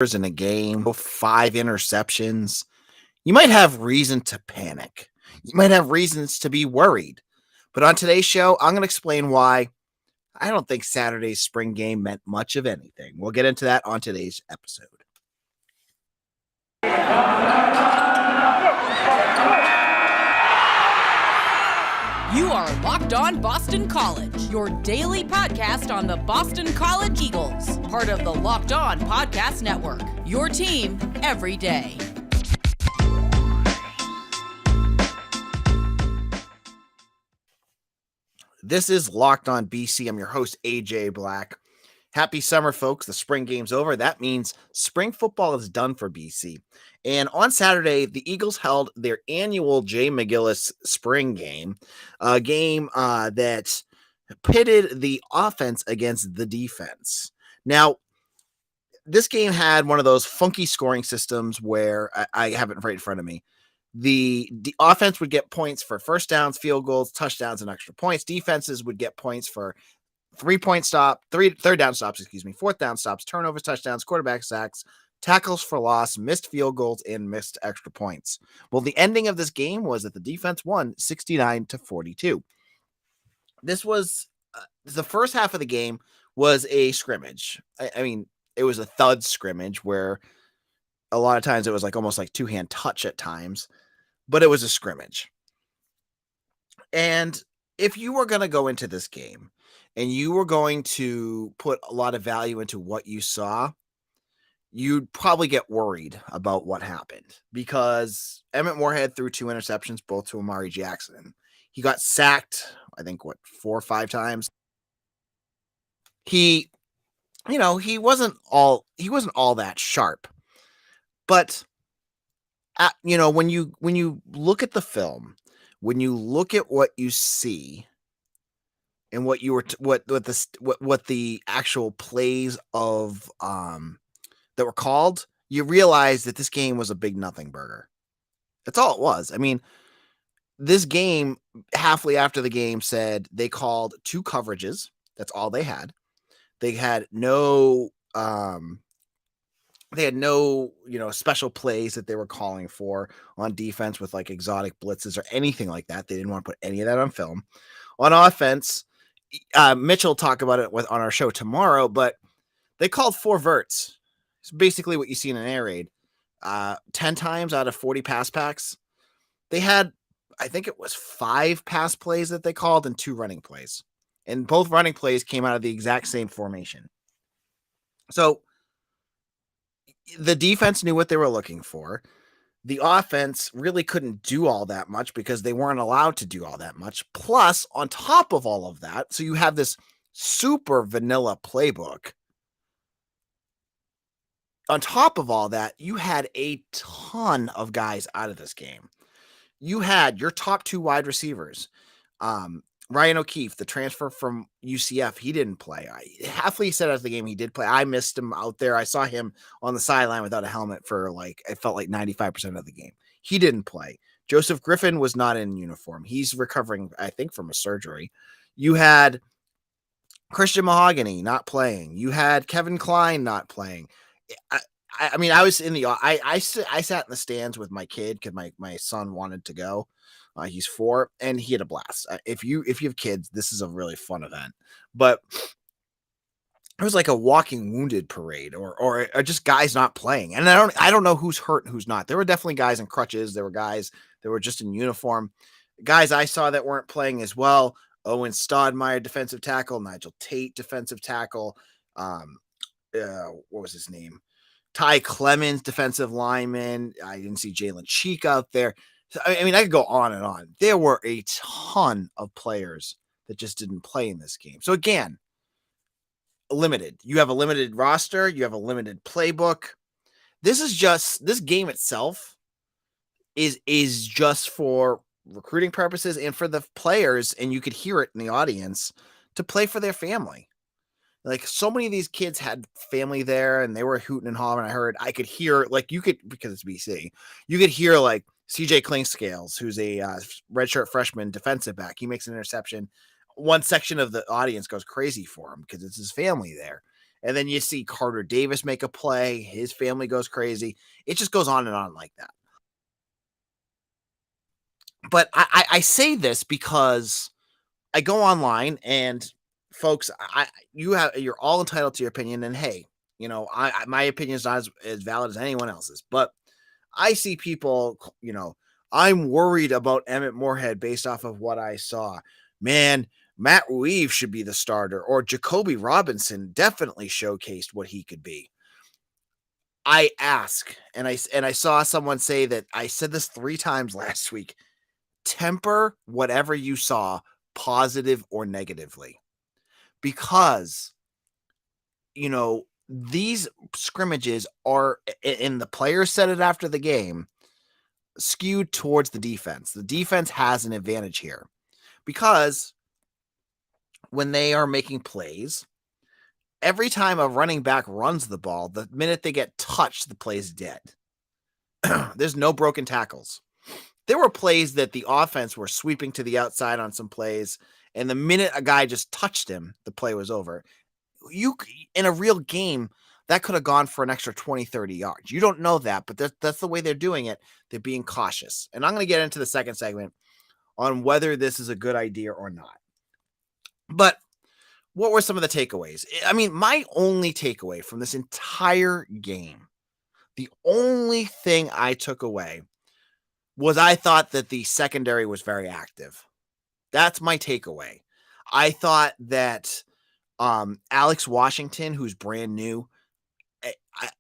in a game, 5 interceptions, you might have reason to panic. You might have reasons to be worried. But on today's show, I'm going to explain why I don't think Saturday's spring game meant much of anything. We'll get into that on today's episode. You are Locked On Boston College, your daily podcast on the Boston College Eagles, part of the Locked On Podcast Network, your team every day. This is Locked On BC. I'm your host, AJ Black. Happy summer, folks. The spring game's over. That means spring football is done for BC. And on Saturday, the Eagles held their annual Jay McGillis spring game, a game that pitted the offense against the defense. Now, this game had one of those funky scoring systems where I have it right in front of me. The offense would get points for first downs, field goals, touchdowns, and extra points. Defenses would get points for third down stops, fourth down stops, turnovers, touchdowns, quarterback sacks, tackles for loss, missed field goals, and missed extra points. Well, the ending of this game was that the defense won 69-42. This was the first half of the game was a scrimmage. I mean, it was a thud scrimmage where a lot of times it was like almost like two-hand touch at times, but it was a scrimmage. And if you were going to go into this game and you were going to put a lot of value into what you saw, you'd probably get worried about what happened because Emmett Moorhead threw 2 interceptions, both to Amari Jackson. He got sacked, I think, 4 or 5 times. He wasn't all that sharp. But when you look at the film, when you look at what you see and what the actual plays of that were called, you realize that this game was a big nothing burger. That's all it was. I mean, this game, halfway after the game, said they called 2 coverages. That's all they had. They had no special plays that they were calling for on defense with like exotic blitzes or anything like that. They didn't want to put any of that on film. On offense, Mitch will talk about it on our show tomorrow, but they called 4 verts. It's basically what you see in an air raid. 10 times out of 40 pass packs, they had, I think it was 5 pass plays that they called and 2 running plays. And both running plays came out of the exact same formation. So the defense knew what they were looking for. The offense really couldn't do all that much because they weren't allowed to do all that much. Plus, on top of all of that, so you have this super vanilla playbook. On top of all that, you had a ton of guys out of this game. You had your top 2 wide receivers. Ryan O'Keefe, the transfer from UCF, he didn't play. Halfley said after the game he did play. I missed him out there. I saw him on the sideline without a helmet for it felt like 95% of the game. He didn't play. Joseph Griffin was not in uniform. He's recovering, I think, from a surgery. You had Christian Mahogany not playing. You had Kevin Klein not playing. I mean, I was in the I sat in the stands with my kid because my son wanted to go. He's 4 and he had a blast. If you have kids, this is a really fun event. But it was like a walking wounded parade or just guys not playing. And I don't know who's hurt and who's not. There were definitely guys in crutches. There were guys that were just in uniform. Guys I saw that weren't playing as well. Owen Stodmeyer, defensive tackle. Nigel Tate, defensive tackle. What was his name? Ty Clemens, defensive lineman. I didn't see Jalen Cheek out there. So, I mean, I could go on and on. There were a ton of players that just didn't play in this game. So again, limited. You have a limited roster. You have a limited playbook. This game itself is just for recruiting purposes and for the players, and you could hear it in the audience, to play for their family. Like, so many of these kids had family there and they were hooting and hollering. I could hear, because it's BC, you could hear like CJ Klingscales, who's a redshirt freshman defensive back. He makes an interception. One section of the audience goes crazy for him because it's his family there. And then you see Carter Davis make a play. His family goes crazy. It just goes on and on like that. But I say this because I go online and folks, you're all entitled to your opinion. And hey, my opinion is not as valid as anyone else's. But I see people, I'm worried about Emmett Moorhead based off of what I saw. Man, Matt Reeves should be the starter, or Jacoby Robinson definitely showcased what he could be. I ask, and I saw someone say that I said this 3 times last week. Temper whatever you saw, positive or negatively, because these scrimmages are, and the players said it after the game, skewed towards the defense. The defense has an advantage here because when they are making plays, every time a running back runs the ball, the minute they get touched, the play's dead. There's no broken tackles. There were plays that the offense were sweeping to the outside on some plays, and the minute a guy just touched him, the play was over. In a real game, that could have gone for an extra 20, 30 yards. You don't know that, but that's the way they're doing it. They're being cautious. And I'm going to get into the second segment on whether this is a good idea or not. But what were some of the takeaways? I mean, my only takeaway from this entire game, the only thing I took away was I thought that the secondary was very active. That's my takeaway. I thought that Alex Washington, who's brand new,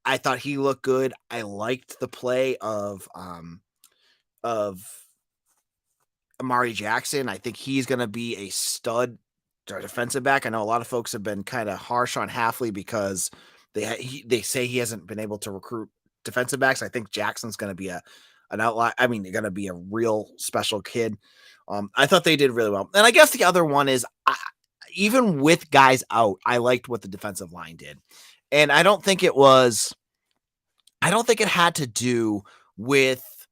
I thought he looked good. I liked the play of Amari Jackson. I think he's going to be a stud defensive back. I know a lot of folks have been kind of harsh on Halfley because they say he hasn't been able to recruit defensive backs. I think Jackson's going to be an outlier. I mean, going to be a real special kid. I thought they did really well. And I guess the other one is, even with guys out, I liked what the defensive line did. And I don't think it had to do with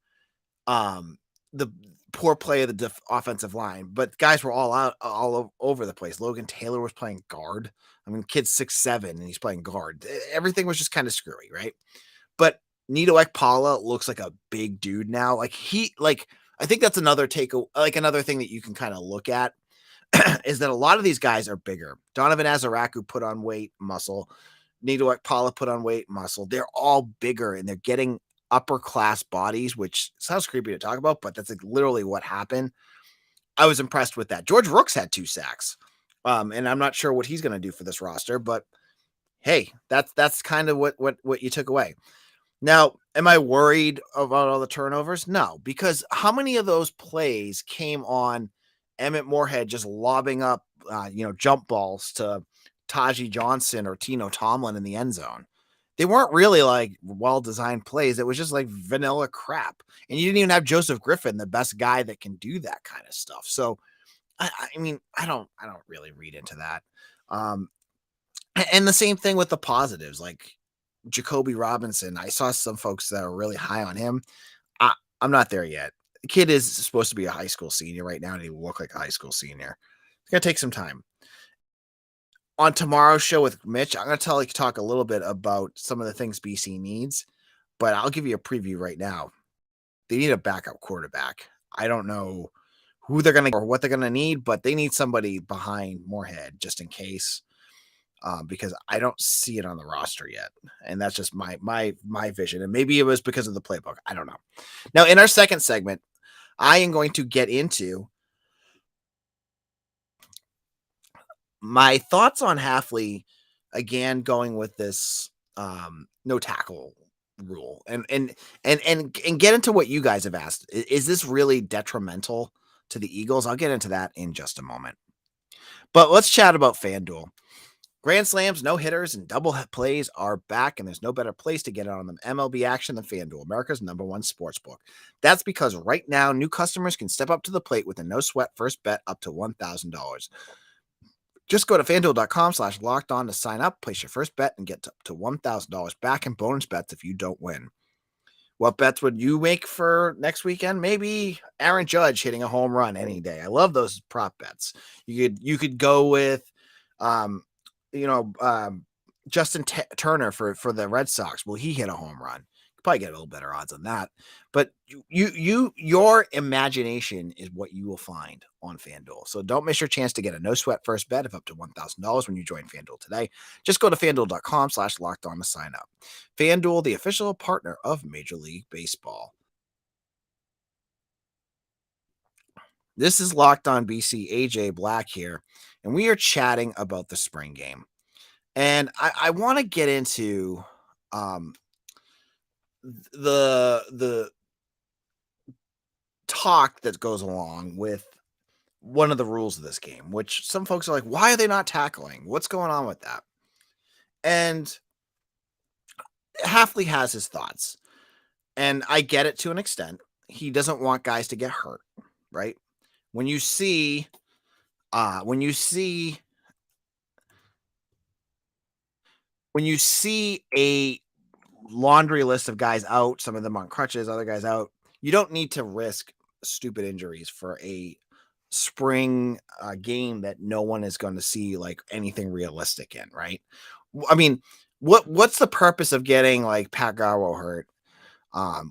the poor play of the offensive line, but guys were all over the place. Logan Taylor was playing guard. I mean, kid's 6'7" and he's playing guard. Everything was just kind of screwy, right? But Nito Ekpala looks like a big dude now. I think that's another another thing that you can kind of look at is that a lot of these guys are bigger. Donovan Azaraku put on weight, muscle. Nito Ekpala put on weight, muscle. They're all bigger and they're getting upper class bodies, which sounds creepy to talk about, but that's literally what happened. I was impressed with that. George Rooks had 2 sacks. And I'm not sure what he's going to do for this roster, but hey, that's kind of what you took away. Now, am I worried about all the turnovers? No, because how many of those plays came on Emmett Moorhead just lobbing up, jump balls to Taji Johnson or Tino Tomlin in the end zone? They weren't really like well-designed plays. It was just like vanilla crap. And you didn't even have Joseph Griffin, the best guy that can do that kind of stuff. So, I mean, I don't really read into that. And the same thing with the positives, like Jacoby Robinson. I saw some folks that are really high on him. I'm not there yet. The kid is supposed to be a high school senior right now, and he will look like a high school senior. It's going to take some time. On tomorrow's show with Mitch, I'm going to talk a little bit about some of the things BC needs, but I'll give you a preview right now. They need a backup quarterback. I don't know who they're going to or what they're going to need, but they need somebody behind Moorhead just in case, because I don't see it on the roster yet. And that's just my vision. And maybe it was because of the playbook. I don't know. Now, in our second segment, I am going to get into my thoughts on Halfley, again, going with this no tackle rule and get into what you guys have asked. Is this really detrimental to the Eagles? I'll get into that in just a moment. But let's chat about FanDuel. Grand slams, no hitters, and double plays are back, and there's no better place to get on them MLB action than FanDuel, America's #1 sportsbook. That's because right now, new customers can step up to the plate with a no-sweat first bet up to $1,000. Just go to FanDuel.com/lockedon to sign up, place your first bet, and get up to $1,000 back in bonus bets if you don't win. What bets would you make for next weekend? Maybe Aaron Judge hitting a home run any day. I love those prop bets. You could go with, Turner for the Red Sox, will he hit a home run? You probably get a little better odds on that. But your imagination is what you will find on FanDuel. So don't miss your chance to get a no sweat first bet of up to $1,000 when you join FanDuel today. Just go to FanDuel.com/locked on to sign up. FanDuel, the official partner of Major League Baseball. This is Locked On BC, AJ Black here, and we are chatting about the spring game. And I want to get into um, the talk that goes along with one of the rules of this game, which some folks are like, why are they not tackling? What's going on with that? And Halfley has his thoughts, and I get it to an extent. He doesn't want guys to get hurt, right? When you see, when you see, when you see a laundry list of guys out, some of them on crutches, other guys out, you don't need to risk stupid injuries for a spring game that no one is going to see like anything realistic in, right? I mean, what's the purpose of getting like Pat Garwo hurt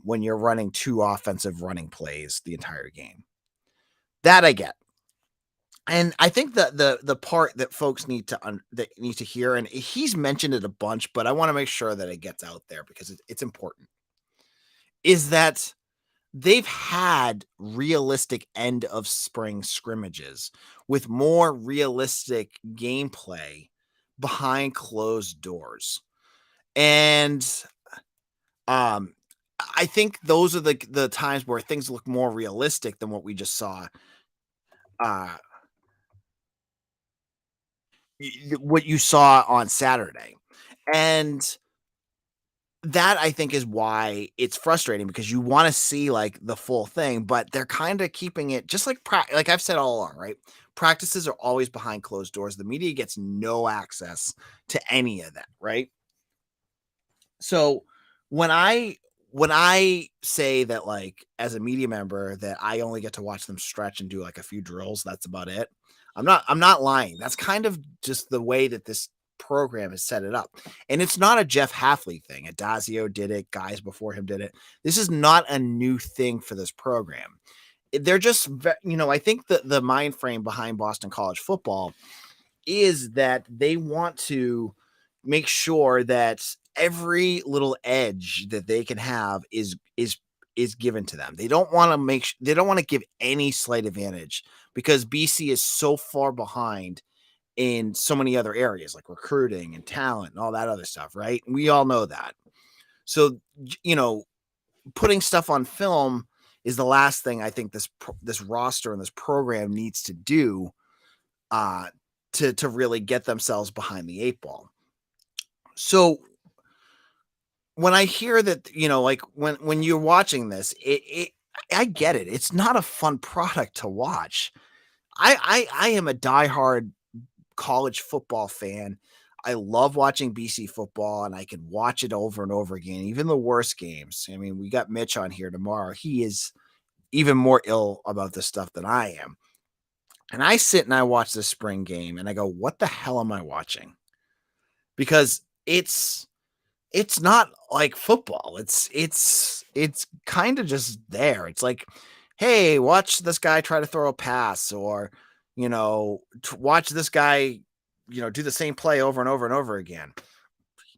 when you're running 2 offensive running plays the entire game? That I get. And I think that the part that folks need to hear, and he's mentioned it a bunch, but I want to make sure that it gets out there because it's important, is that they've had realistic end of spring scrimmages with more realistic gameplay behind closed doors. And I think those are the times where things look more realistic than what we just saw. Uh, what you saw on Saturday. And that I think is why it's frustrating because you want to see like the full thing, but they're kind of keeping it just like like I've said all along, right? Practices are always behind closed doors. The media gets no access to any of that, right? So when I say that like as a media member that I only get to watch them stretch and do like a few drills, that's about it. I'm not lying. That's kind of just the way that this program has set it up. And it's not a Jeff Halfley thing. Adazio did it, guys before him did it. This is not a new thing for this program. They're just I think that the mind frame behind Boston College football is that they want to make sure that every little edge that they can have is given to them. They don't want to they don't want to give any slight advantage because BC is so far behind in so many other areas like recruiting and talent and all that other stuff, right? We all know that. So, putting stuff on film is the last thing I think this roster and this program needs to do uh to really get themselves behind the 8 ball. So when I hear that, like when you're watching this, I get it. It's not a fun product to watch. I am a diehard college football fan. I love watching BC football and I can watch it over and over again, even the worst games. I mean, we got Mitch on here tomorrow. He is even more ill about this stuff than I am. And I sit and I watch this spring game and I go, what the hell am I watching? Because it's not like football. It's kind of just there. It's like, hey, watch this guy try to throw a pass, or watch this guy, do the same play over and over and over again.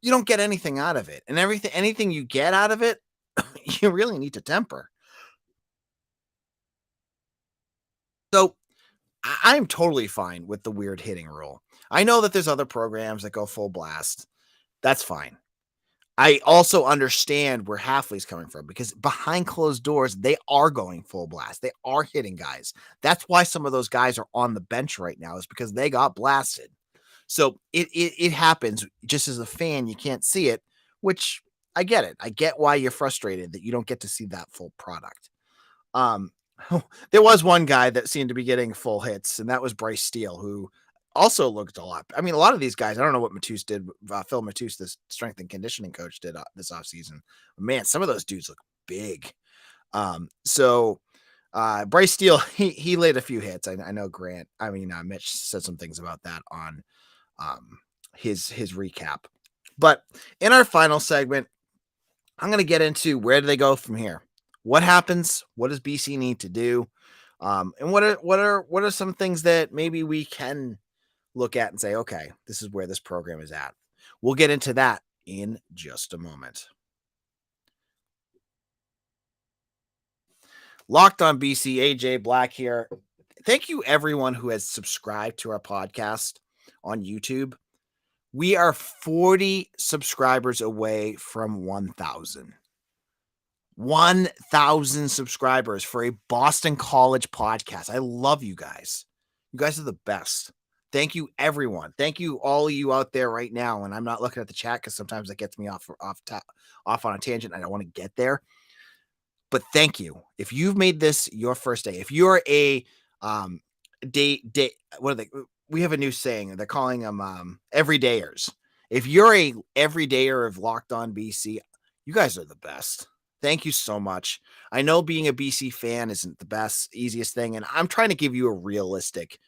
You don't get anything out of it, and anything you get out of it, you really need to temper. So I'm totally fine with the weird hitting rule. I know that there's other programs that go full blast. That's fine. I also understand where Halfley's coming from because behind closed doors, they are going full blast. They are hitting guys. That's why some of those guys are on the bench right now, is because they got blasted. So it happens. Just as a fan, you can't see it, which I get it. I get why you're frustrated that you don't get to see that full product. There was one guy that seemed to be getting full hits, and that was Bryce Steele, who also looked a lot. I mean, a lot of these guys, I don't know what Matus did. Phil Matus, the strength and conditioning coach, did this offseason. Man, some of those dudes look big. Bryce Steele, he laid a few hits. I know Mitch said some things about that on his recap. But in our final segment, I'm going to get into where do they go from here? What happens? What does BC need to do? And what are some things that maybe we can look at and say, okay, this is where this program is at. We'll get into that in just a moment. Locked on BC, AJ Black here. Thank you, everyone who has subscribed to our podcast on YouTube. We are 40 subscribers away from 1,000. 1,000 subscribers for a Boston College podcast. I love you guys. You guys are the best. Thank you, everyone. Thank you, all of you out there right now. And I'm not looking at the chat because sometimes it gets me off on a tangent. I don't want to get there. But thank you. If you've made this your first day, if you're a day, what are they? We have a new saying. They're calling them everydayers. If you're a everydayer of Locked On BC, you guys are the best. Thank you so much. I know being a BC fan isn't the best, easiest thing, and I'm trying to give you a realistic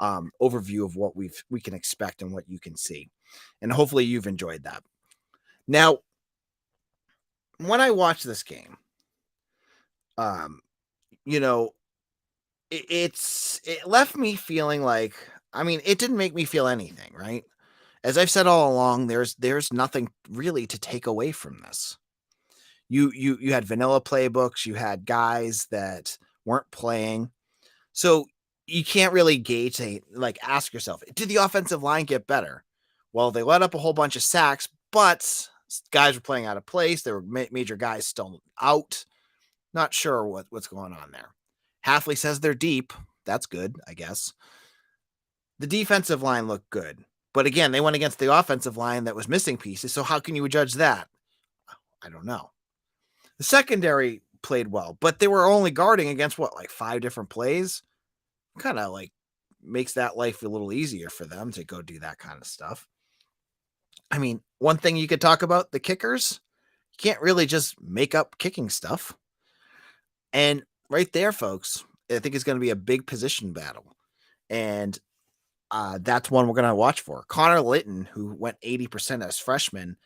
overview of what we can expect and what you can see. And hopefully you've enjoyed that. Now, when I watched this game, you know, it left me feeling like, I mean, it didn't make me feel anything, right? As I've said all along, there's nothing really to take away from this. You had vanilla playbooks, you had guys that weren't playing. So you can't really gauge, ask yourself, did the offensive line get better? Well, they let up a whole bunch of sacks, but guys were playing out of place. There were major guys still out. Not sure what's going on there. Halfley says they're deep. That's good, I guess. The defensive line looked good. But again, they went against the offensive line that was missing pieces. So how can you judge that? I don't know. The secondary played well, but they were only guarding against 5 different plays? Kind of makes that life a little easier for them to go do that kind of stuff. I mean, one thing you could talk about, the kickers, you can't really just make up kicking stuff. And right there, folks, I think it's going to be a big position battle. And that's one we're going to watch for. Connor Litton, who went 80% as freshman,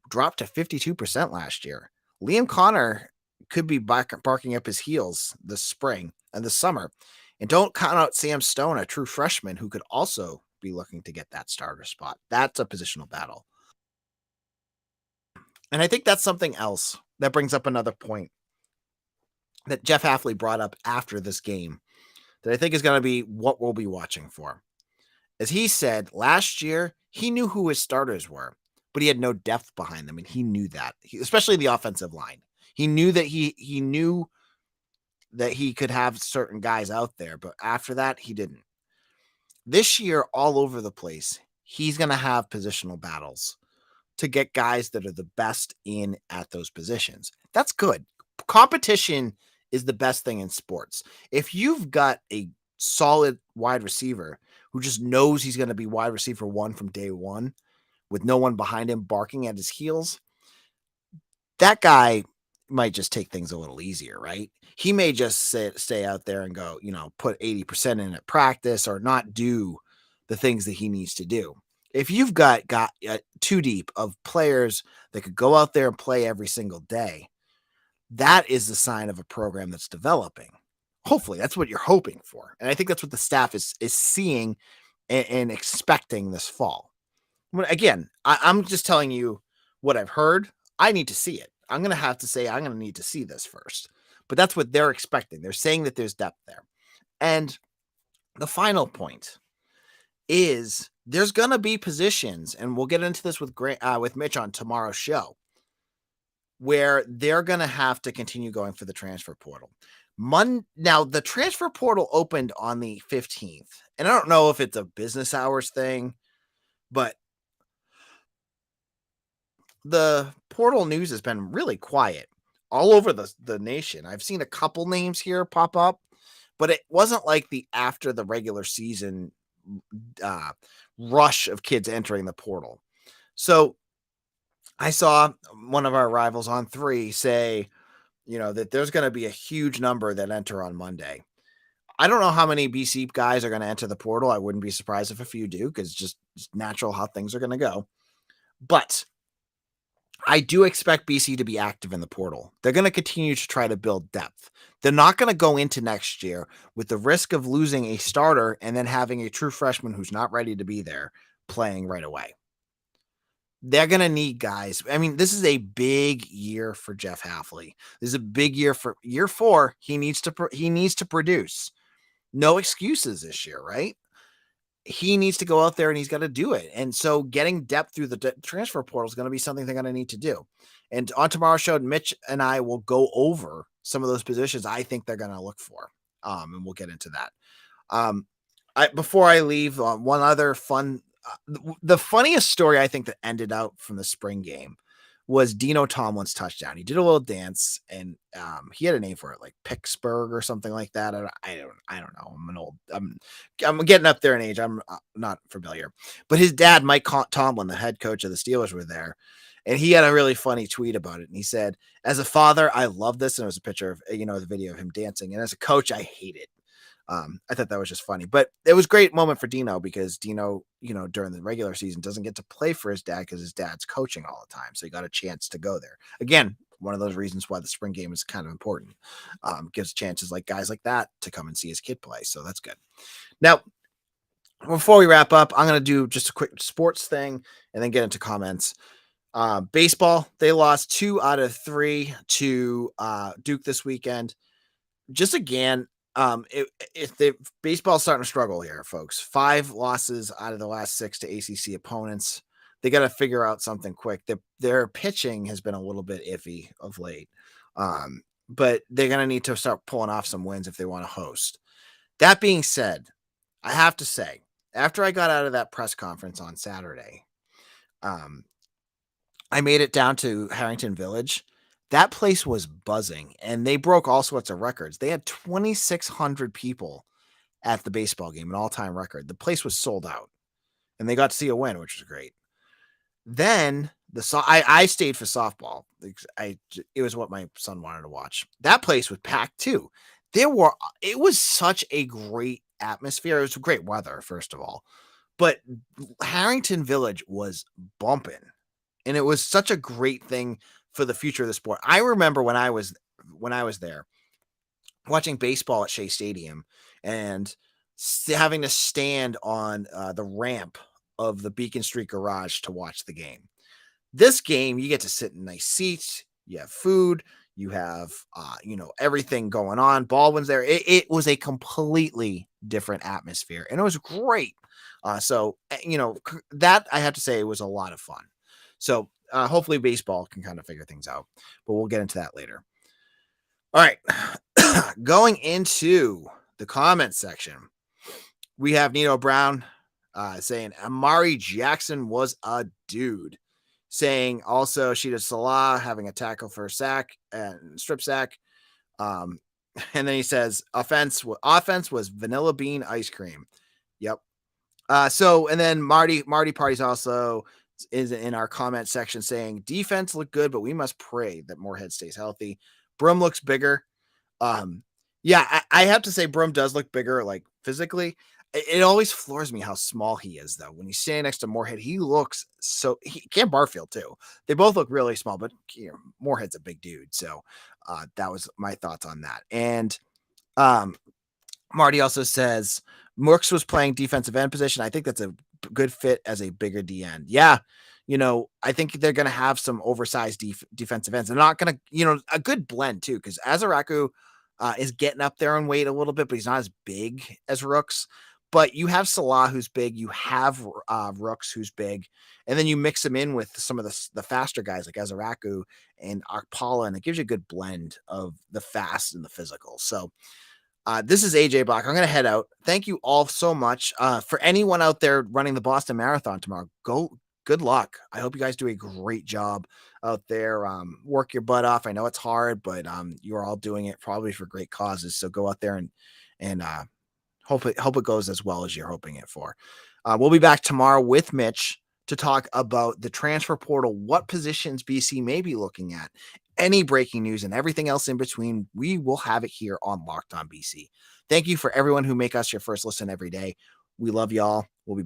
dropped to 52% last year. Liam Connor could be barking up his heels this spring and this summer. And don't count out Sam Stone, a true freshman, who could also be looking to get that starter spot. That's a positional battle. And I think that's something else that brings up another point that Jeff Halfley brought up after this game that I think is going to be what we'll be watching for. As he said, last year, he knew who his starters were, but he had no depth behind them, and he knew that, especially the offensive line. He knew that he knew that he could have certain guys out there, but after that, he didn't. This year, all over the place, he's going to have positional battles to get guys that are the best in at those positions. That's good. Competition is the best thing in sports. If you've got a solid wide receiver who just knows he's going to be wide receiver 1 from day one with no one behind him barking at his heels, that guy might just take things a little easier, right? He may just stay out there and go, put 80% in at practice or not do the things that he needs to do. If you've got too deep of players that could go out there and play every single day, that is the sign of a program that's developing. Hopefully, that's what you're hoping for. And I think that's what the staff is seeing and expecting this fall. But again, I'm just telling you what I've heard. I need to see it. I'm going to have to say I'm going to need to see this first. But that's what they're expecting. They're saying that there's depth there. And the final point is there's going to be positions, and we'll get into this with Mitch on tomorrow's show, where they're going to have to continue going for the transfer portal. Now, the transfer portal opened on the 15th, and I don't know if it's a business hours thing, but the portal news has been really quiet all over the nation. I've seen a couple names here pop up, but it wasn't like the after the regular season rush of kids entering the portal. So I saw one of our rivals on 3 say, that there's going to be a huge number that enter on Monday. I don't know how many BC guys are going to enter the portal. I wouldn't be surprised if a few do, because it's just natural how things are going to go. But I do expect BC to be active in the portal. They're going to continue to try to build depth. They're not going to go into next year with the risk of losing a starter and then having a true freshman who's not ready to be there playing right away. They're going to need guys. I mean, this is a big year for Jeff Halfley. This is a big year for year 4. He needs to produce. No excuses this year, right? He needs to go out there and he's got to do it. And so getting depth through the transfer portal is going to be something they're going to need to do. And on tomorrow's show, Mitch and I will go over some of those positions I think they're going to look for. And we'll get into that. Before I leave, one other fun, the funniest story I think that ended out from the spring game was Dino Tomlin's touchdown. He did a little dance, and he had a name for it, like Pittsburgh or something like that. I don't know. I'm getting up there in age. I'm not familiar, but his dad, Mike Tomlin, the head coach of the Steelers, were there, and he had a really funny tweet about it. And he said, "As a father, I love this," and it was a picture of the video of him dancing. And as a coach, I hate it. I thought that was just funny, but it was a great moment for Dino because Dino, during the regular season doesn't get to play for his dad because his dad's coaching all the time. So he got a chance to go there. Again, one of those reasons why the spring game is kind of important. Gives chances like guys like that to come and see his kid play. So that's good. Now, before we wrap up, I'm going to do just a quick sports thing and then get into comments. Baseball, they lost 2 out of 3 to Duke this weekend. Just again, if the baseball's starting to struggle here, folks. 5 losses out of the last 6 to ACC opponents. They got to figure out something quick. Their pitching has been a little bit iffy of late, but they're going to need to start pulling off some wins if they want to host. That being said, I have to say, after I got out of that press conference on Saturday, I made it down to Harrington Village. That place was buzzing, and they broke all sorts of records. They had 2,600 people at the baseball game, an all-time record. The place was sold out, and they got to see a win, which was great. Then I stayed for softball. It was what my son wanted to watch. That place was packed too. It was such a great atmosphere. It was great weather, first of all, but Harrington Village was bumping, and it was such a great thing for the future of the sport. I remember when I was there watching baseball at Shea Stadium and having to stand on the ramp of the Beacon Street Garage to watch the game. This game, you get to sit in nice seats, you have food, you have everything going on. Baldwin's there. It was a completely different atmosphere, and it was great. So that I have to say it was a lot of fun. So hopefully baseball can kind of figure things out, but we'll get into that later. All right. Going into the comment section, we have Nino Brown saying Amari Jackson was a dude. Saying also Sheeta Salah having a tackle for a sack and strip sack. And then he says offense was vanilla bean ice cream. Yep. And then Marty Party's also is in our comment section saying defense looked good, but we must pray that Moorhead stays healthy. Broom looks bigger. I have to say Broom does look bigger, like physically. It always floors me how small he is, though. When you stand next to Moorhead, he looks Cam Barfield too. They both look really small, but Moorhead's a big dude. So that was my thoughts on that. And Marty also says Mooks was playing defensive end position. I think that's a good fit as a bigger DN. Yeah. I think they're going to have some oversized defensive ends. They're not going to, a good blend too, because Azaraku is getting up there in weight a little bit, but he's not as big as Rooks. But you have Salah, who's big. You have Rooks, who's big. And then you mix him in with some of the faster guys like Azaraku and Akpala, and it gives you a good blend of the fast and the physical. So this is AJ Block. I'm going to head out. Thank you all so much. For anyone out there running the Boston Marathon tomorrow, good luck. I hope you guys do a great job out there. Work your butt off. I know it's hard, but you're all doing it probably for great causes. So go out there and hope it goes as well as you're hoping it for. We'll be back tomorrow with Mitch to talk about the transfer portal, what positions BC may be looking at, any breaking news, and everything else in between. We will have it here on Locked On BC. Thank you for everyone who make us your first listen every day. We love y'all. We'll be